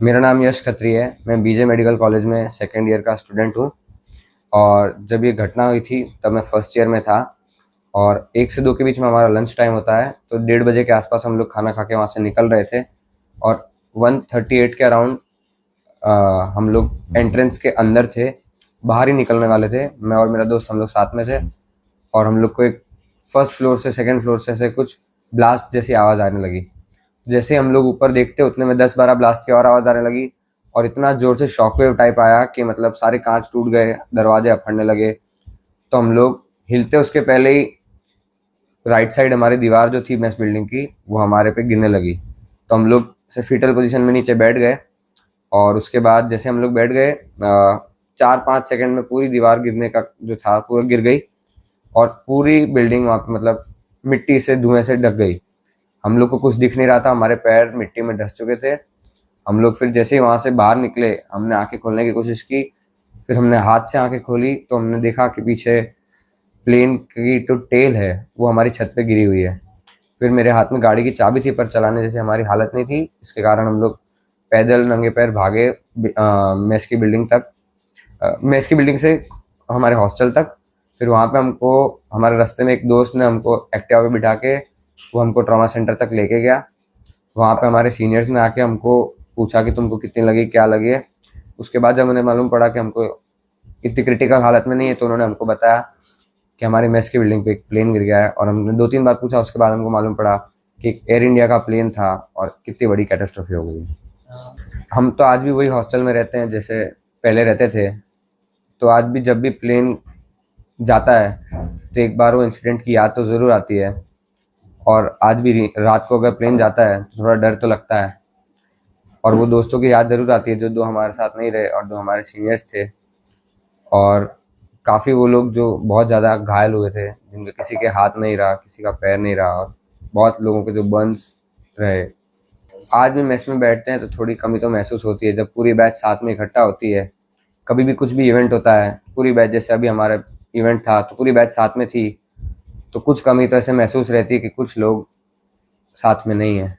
मेरा नाम यश खत्री है। मैं बीजे मेडिकल कॉलेज में सेकेंड ईयर का स्टूडेंट हूँ। और जब ये घटना हुई थी तब मैं फर्स्ट ईयर में था और 1 से 2 के बीच में हमारा लंच टाइम होता है, तो 1:30 बजे के आसपास हम लोग खाना खा के वहाँ से निकल रहे थे और 1:38 के अराउंड हम लोग एंट्रेंस के अंदर थे, बाहर ही निकलने वाले थे। मैं और मेरा दोस्त हम लोग साथ में थे और हम लोग को एक फर्स्ट फ्लोर से सेकंड फ्लोर से कुछ ब्लास्ट जैसी आवाज़ आने लगी। जैसे हम लोग ऊपर देखते उतने में 10-12 ब्लास्ट की और आवाज़ आने लगी और इतना ज़ोर से शॉकवेव टाइप आया कि मतलब सारे कांच टूट गए, दरवाजे अफड़ने लगे। तो हम लोग हिलते उसके पहले ही राइट साइड हमारी दीवार जो थी मेस बिल्डिंग की वो हमारे पे गिरने लगी। तो हम लोग से फीटल पोजीशन में नीचे बैठ गए और उसके बाद जैसे हम लोग बैठ गए 4-5 सेकंड में पूरी दीवार गिरने का जो था पूरा गिर गई और पूरी बिल्डिंग वहाँ पे मतलब मिट्टी से धुएं से ढक गई। हम लोग को कुछ दिख नहीं रहा था, हमारे पैर मिट्टी में धंस चुके थे। हम लोग फिर जैसे ही वहाँ से बाहर निकले हमने आंखें खोलने की कोशिश की, फिर हमने हाथ से आंखें खोली तो हमने देखा कि पीछे प्लेन की जो टेल है वो हमारी छत पे गिरी हुई है। फिर मेरे हाथ में गाड़ी की चाबी थी पर चलाने जैसे हमारी हालत नहीं थी, इसके कारण हम लोग पैदल नंगे पैर भागे मेस की बिल्डिंग तक, मेस की बिल्डिंग से हमारे हॉस्टल तक। फिर वहाँ पे हमको हमारे रास्ते में एक दोस्त ने हमको एक्टिवा पे बिठा के वो हमको ट्रॉमा सेंटर तक लेके गया। वहाँ पे हमारे सीनियर्स ने आके हमको पूछा कि तुमको कितनी लगी, क्या लगी है। उसके बाद जब उन्हें मालूम पड़ा कि हमको इतनी क्रिटिकल हालत में नहीं है तो उन्होंने हमको बताया कि हमारी मेस की बिल्डिंग पे एक प्लेन गिर गया है। और हमने 2-3 बार पूछा, उसके बाद हमको मालूम पड़ा कि एक एयर इंडिया का प्लेन था और कितनी बड़ी कैटास्ट्रोफी हो गई। हम तो आज भी वही हॉस्टल में रहते हैं जैसे पहले रहते थे, तो आज भी जब भी प्लेन जाता है तो एक बार वो इंसिडेंट की याद तो ज़रूर आती है। और आज भी रात को अगर प्लेन जाता है तो थोड़ा डर तो लगता है और वो दोस्तों की याद ज़रूर आती है जो 2 हमारे साथ नहीं रहे और 2 हमारे सीनियर्स थे। और काफ़ी वो लोग जो बहुत ज़्यादा घायल हुए थे, जिनके किसी के हाथ नहीं रहा, किसी का पैर नहीं रहा और बहुत लोगों के जो बर्न्स रहे। आज भी मेस में बैठते हैं तो थोड़ी कमी तो महसूस होती है जब पूरी बैच साथ में इकट्ठा होती है। कभी भी कुछ भी इवेंट होता है पूरी बैच, जैसे अभी हमारा इवेंट था तो पूरी बैच साथ में थी, तो कुछ कमी तो ऐसे महसूस रहती है कि कुछ लोग साथ में नहीं है।